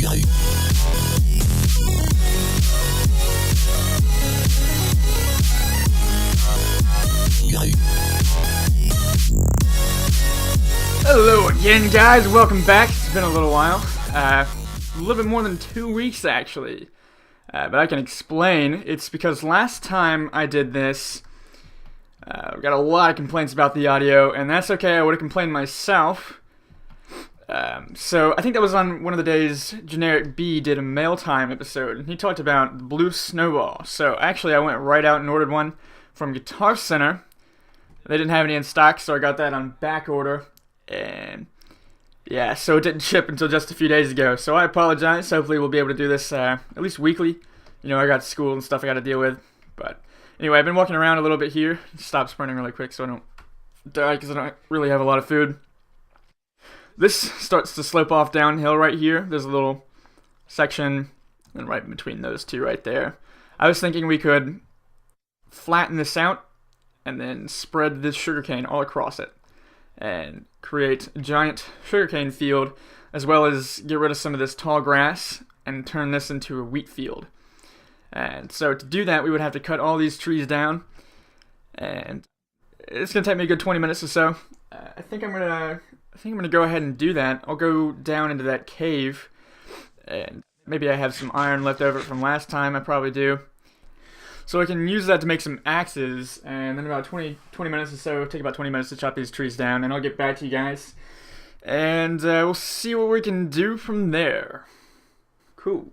Hello again, guys. Welcome back. It's been a little while. A little bit more than 2 weeks, actually. But I can explain. It's because last time I did this, I got a lot of complaints about the audio, and that's okay. I would have complained myself. So I think that was on one of the days Generic B did a mail time episode. He talked about the Blue Snowball. So actually, I went right out and ordered one from Guitar Center. They didn't have any in stock, so I got that on back order. And yeah, so it didn't ship until just a few days ago. So I apologize. Hopefully we'll be able to do this at least weekly. You know, I got school and stuff I got to deal with. But anyway, I've been walking around a little bit here. Stop sprinting really quick so I don't die because I don't really have a lot of food. This starts to slope off downhill right here. There's a little section and right in between those two right there. I was thinking we could flatten this out and then spread this sugarcane all across it and create a giant sugarcane field, as well as get rid of some of this tall grass and turn this into a wheat field. And so to do that, we would have to cut all these trees down, and it's gonna take me a good 20 minutes or so. I think I'm gonna go ahead and do that. I'll go down into that cave, and maybe I have some iron left over from last time. I probably do. So I can use that to make some axes, and then about 20 minutes or so, take about 20 minutes to chop these trees down, and I'll get back to you guys. And we'll see what we can do from there. Cool.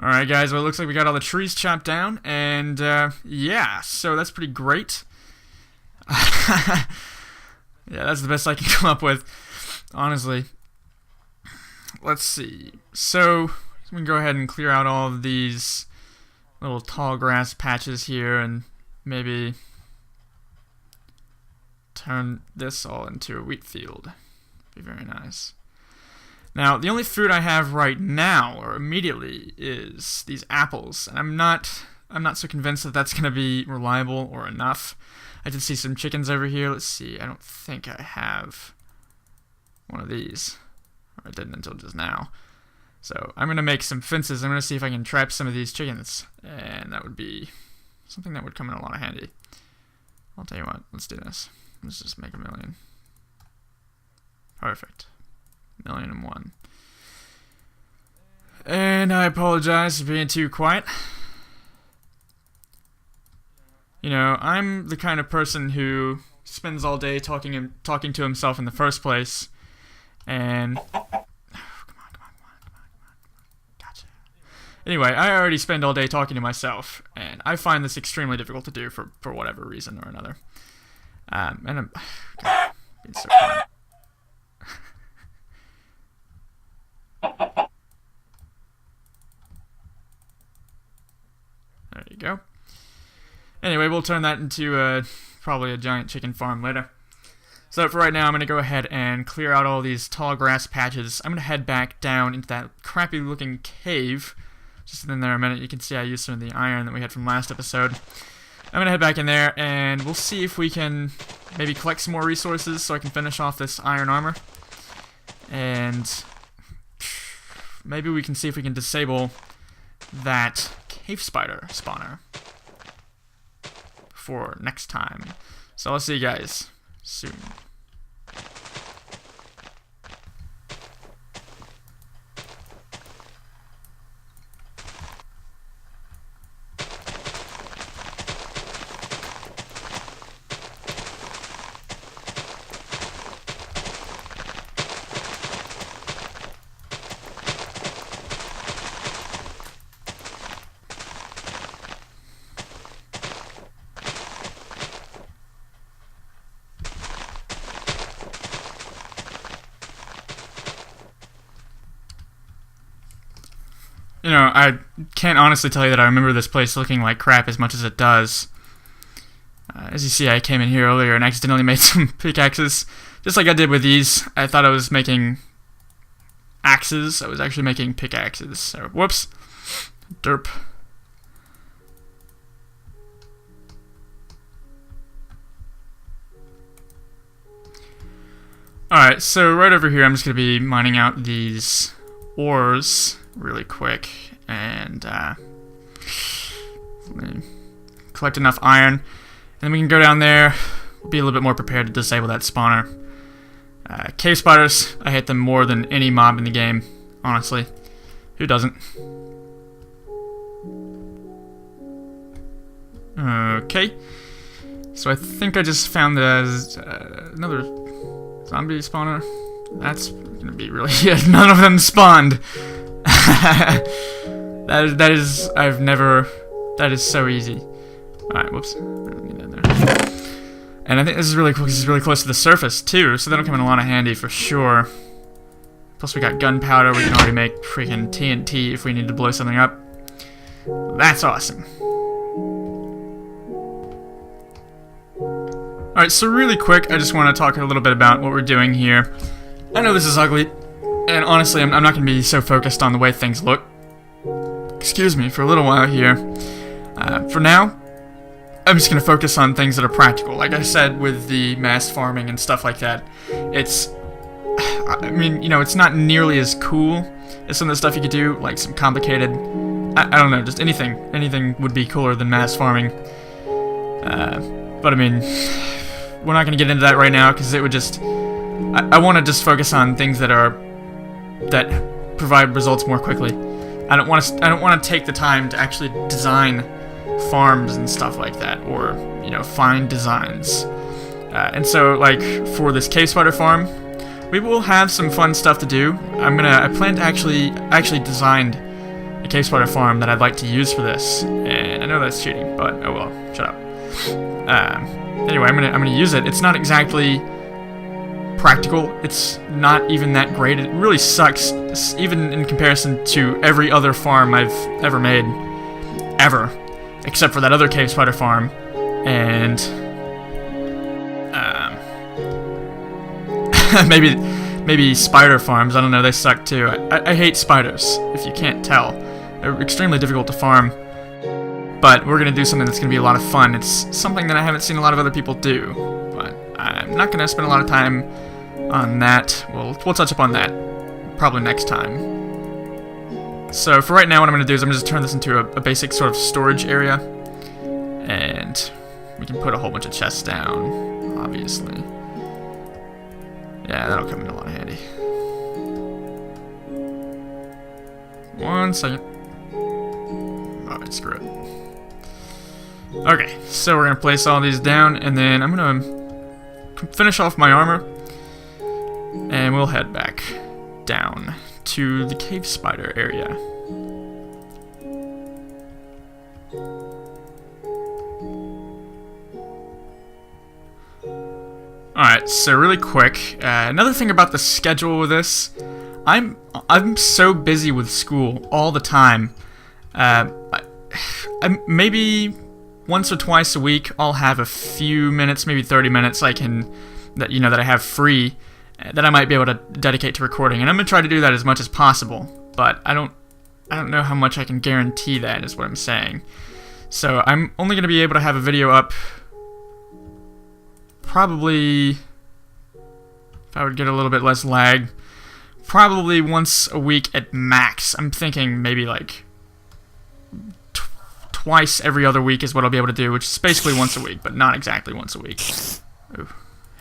Alright guys, well it looks like we got all the trees chopped down, and yeah, so that's pretty great. Yeah, that's the best I can come up with, honestly. Let's see. So we can go ahead and clear out all of these little tall grass patches here and maybe turn this all into a wheat field. Be very nice. Now, the only food I have right now, or immediately, is these apples, and I'm not so convinced that that's going to be reliable or enough. I did see some chickens over here. Let's see. I don't think I have one of these. Or I didn't until just now. So I'm going to make some fences. I'm going to see if I can trap some of these chickens. And that would be something that would come in a lot of handy. I'll tell you what. Let's do this. Let's just make 1,000,000. Perfect. 1,000,001. And I apologize for being too quiet. You know, I'm the kind of person who spends all day talking to himself in the first place. And anyway, I already spend all day talking to myself, and I find this extremely difficult to do for whatever reason or another. And I'm God, being so quiet. There you go. Anyway, we'll turn that into probably a giant chicken farm later. So for right now, I'm going to go ahead and clear out all these tall grass patches. I'm going to head back down into that crappy looking cave. Just in there a minute, you can see I used some of the iron that we had from last episode. I'm going to head back in there, and we'll see if we can maybe collect some more resources so I can finish off this iron armor. And maybe we can see if we can disable that cave spider spawner for next time. So I'll see you guys soon. You know, I can't honestly tell you that I remember this place looking like crap as much as it does. As you see, I came in here earlier and accidentally made some pickaxes. Just like I did with these. I thought I was making axes. I was actually making pickaxes. So, whoops. Derp. Alright, so right over here I'm just going to be mining out these ores really quick, and let me collect enough iron, and then we can go down there, be a little bit more prepared to disable that spawner. Cave spiders, I hate them more than any mob in the game, honestly. Who doesn't? Okay, so I think I just found another zombie spawner. That's gonna be really none of them spawned. that is so easy. Alright, whoops. And I think this is really cool because it's really close to the surface too, so that'll come in a lot of handy for sure. Plus we got gunpowder, we can already make freaking TNT if we need to blow something up. That's awesome. Alright, so really quick, I just want to talk a little bit about what we're doing here. I know this is ugly, and honestly, I'm not going to be so focused on the way things look. Excuse me, for a little while here. For now, I'm just going to focus on things that are practical. Like I said, with the mass farming and stuff like that, it's not nearly as cool as some of the stuff you could do, like some complicated, I don't know, just anything. Anything would be cooler than mass farming. But I mean, we're not going to get into that right now because it would just, I want to just focus on things that provide results more quickly. I don't want to take the time to actually design farms and stuff like that, or find designs. And so, like for this cave spider farm, we will have some fun stuff to do. I plan to actually design a cave spider farm that I'd like to use for this. And I know that's cheating, but oh well, shut up. Anyway, I'm gonna use it. It's not exactly practical. It's not even that great. It really sucks, even in comparison to every other farm I've ever made, ever, except for that other cave spider farm, and maybe spider farms. I don't know. They suck too. I hate spiders. If you can't tell, they're extremely difficult to farm. But we're going to do something that's going to be a lot of fun. It's something that I haven't seen a lot of other people do. But I'm not going to spend a lot of time on that. We'll touch upon that probably next time. So for right now, what I'm going to do is I'm going to just turn this into a basic sort of storage area. And we can put a whole bunch of chests down, obviously. Yeah, that'll come in a lot of handy. 1 second. Alright, screw it. Okay, so we're going to place all these down, and then I'm going to finish off my armor, and we'll head back down to the cave spider area. Alright, so really quick, another thing about the schedule with this, I'm so busy with school all the time. Maybe once or twice a week I'll have a few minutes, maybe 30 minutes that I have free, that I might be able to dedicate to recording, and I'm gonna try to do that as much as possible. But I don't know how much I can guarantee that, is what I'm saying. So I'm only gonna be able to have a video up probably, if I would get a little bit less lag, probably once a week at max. I'm thinking maybe like twice every other week is what I'll be able to do, which is basically once a week, but not exactly once a week. Ooh,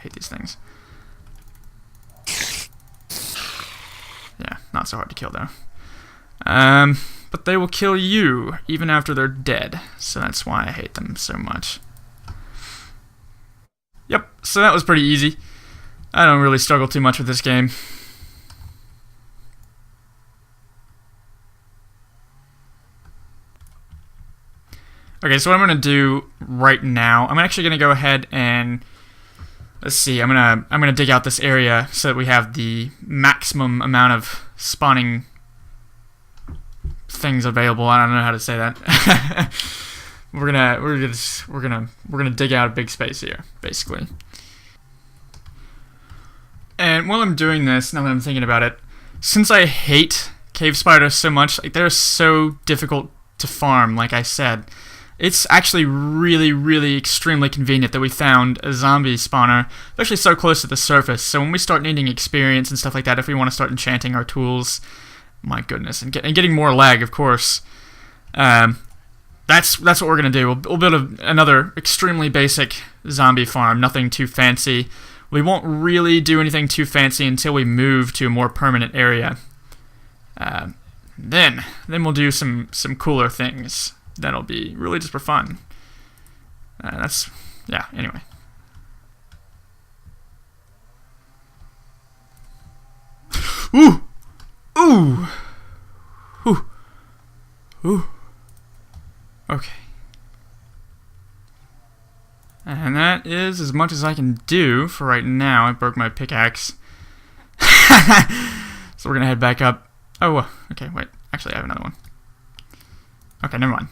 hate these things. Yeah, not so hard to kill though. But they will kill you even after they're dead, so that's why I hate them so much. Yep, so that was pretty easy. I don't really struggle too much with this game. Okay, so what I'm gonna do right now, I'm actually gonna go ahead and let's see. I'm gonna dig out this area so that we have the maximum amount of spawning things available. I don't know how to say that. we're gonna dig out a big space here, basically. And while I'm doing this, now that I'm thinking about it, since I hate cave spiders so much, like they're so difficult to farm, like I said, it's actually really, really extremely convenient that we found a zombie spawner, especially so close to the surface. So when we start needing experience and stuff like that, if we want to start enchanting our tools, my goodness, and getting more lag, of course. That's what we're gonna do. We'll build another extremely basic zombie farm, nothing too fancy. We won't really do anything too fancy until we move to a more permanent area. Then we'll do some cooler things. That'll be really just for fun. Anyway. Ooh! Ooh! Ooh! Ooh! Okay. And that is as much as I can do for right now. I broke my pickaxe. So we're gonna head back up. Oh, okay, wait. Actually, I have another one. Okay, never mind.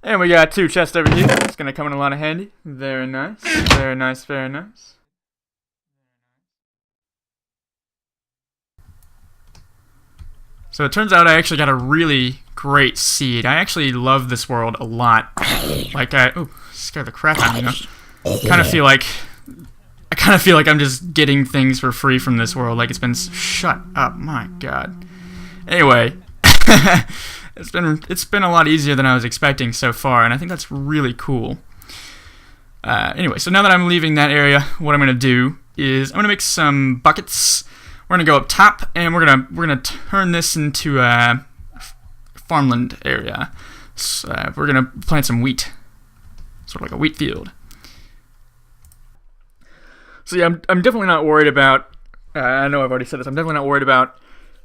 And we got 2 chests over here. It's gonna come in a lot of handy. Very nice. Very nice, very nice. So it turns out I actually got a really great seed. I actually love this world a lot. Like scared the crap out of me, I kind of feel like I'm just getting things for free from this world. Like it's been shut up. My God. Anyway, it's been a lot easier than I was expecting so far, and I think that's really cool. Anyway, so now that I'm leaving that area, what I'm gonna do is I'm gonna make some buckets. We're gonna go up top, and we're gonna turn this into a farmland area. So, we're gonna plant some wheat, sort of like a wheat field. So yeah, I'm definitely not worried about. I know I've already said this. I'm definitely not worried about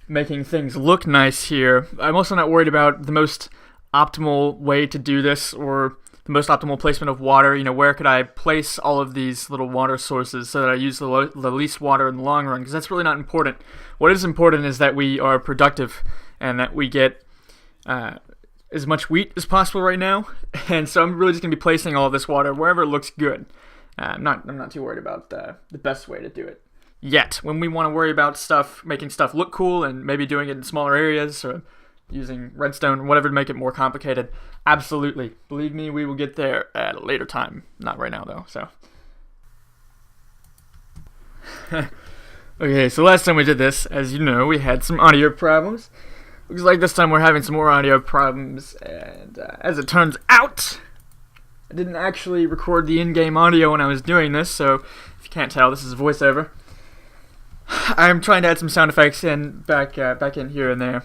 making things look nice here. I'm also not worried about the most optimal way to do this, or the most optimal placement of water. You know, where could I place all of these little water sources so that I use the least water in the long run? Because that's really not important. What is important is that we are productive and that we get as much wheat as possible right now. And so I'm really just gonna be placing all of this water wherever it looks good. I'm not too worried about the best way to do it yet. When we want to worry about making stuff look cool and maybe doing it in smaller areas or using redstone or whatever to make it more complicated, absolutely. Believe me, we will get there at a later time. Not right now, though, so. Okay, so last time we did this, as you know, we had some audio problems. Looks like this time we're having some more audio problems, and as it turns out, I didn't actually record the in-game audio when I was doing this, so if you can't tell, this is voiceover. I'm trying to add some sound effects in back in here and there.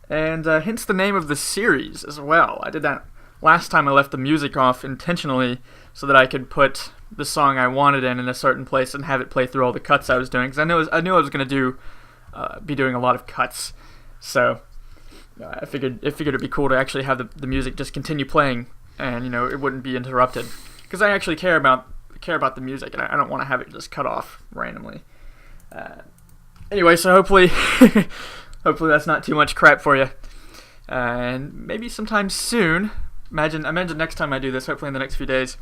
And hence the name of the series as well. I did that last time. I left the music off intentionally so that I could put the song I wanted in a certain place and have it play through all the cuts I was doing. Because I knew I was going to be doing a lot of cuts. So I figured it'd be cool to actually have the music just continue playing, and it wouldn't be interrupted. Because I actually care about the music, and I don't want to have it just cut off randomly. Anyway, so hopefully that's not too much crap for you. And maybe sometime soon, imagine next time I do this, hopefully in the next few days,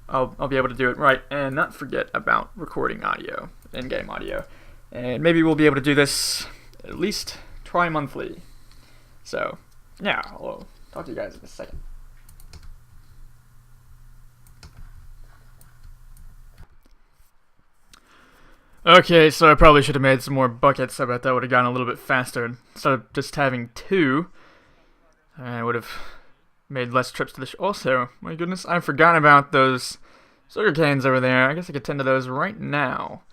I'll be able to do it right and not forget about recording audio, in-game audio. And maybe we'll be able to do this at least tri-monthly. So, yeah, I'll talk to you guys in a second. Okay, so I probably should have made some more buckets. I bet that would have gone a little bit faster. Instead of just having 2, I would have made less trips to the Also, my goodness, I forgot about those sugar canes over there. I guess I could tend to those right now.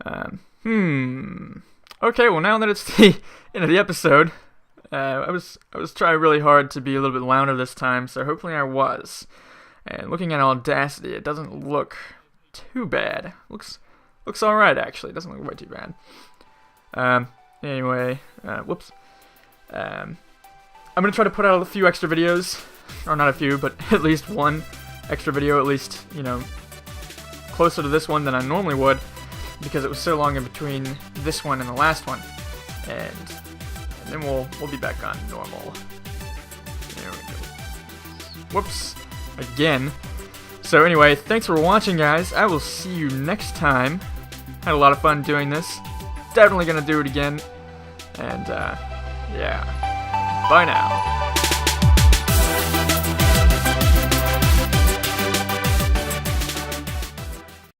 Okay, well now that it's the end of the episode, I was trying really hard to be a little bit louder this time, so hopefully I was. And looking at Audacity, it doesn't look too bad. Looks alright, actually. It doesn't look way too bad. Anyway, whoops. I'm going to try to put out a few extra videos. Or not a few, but at least one extra video, at least, closer to this one than I normally would, because it was so long in between this one and the last one. And then we'll be back on normal. There we go. Whoops. Again. So anyway, thanks for watching, guys. I will see you next time. Had a lot of fun doing this. Definitely gonna do it again. And yeah, bye now.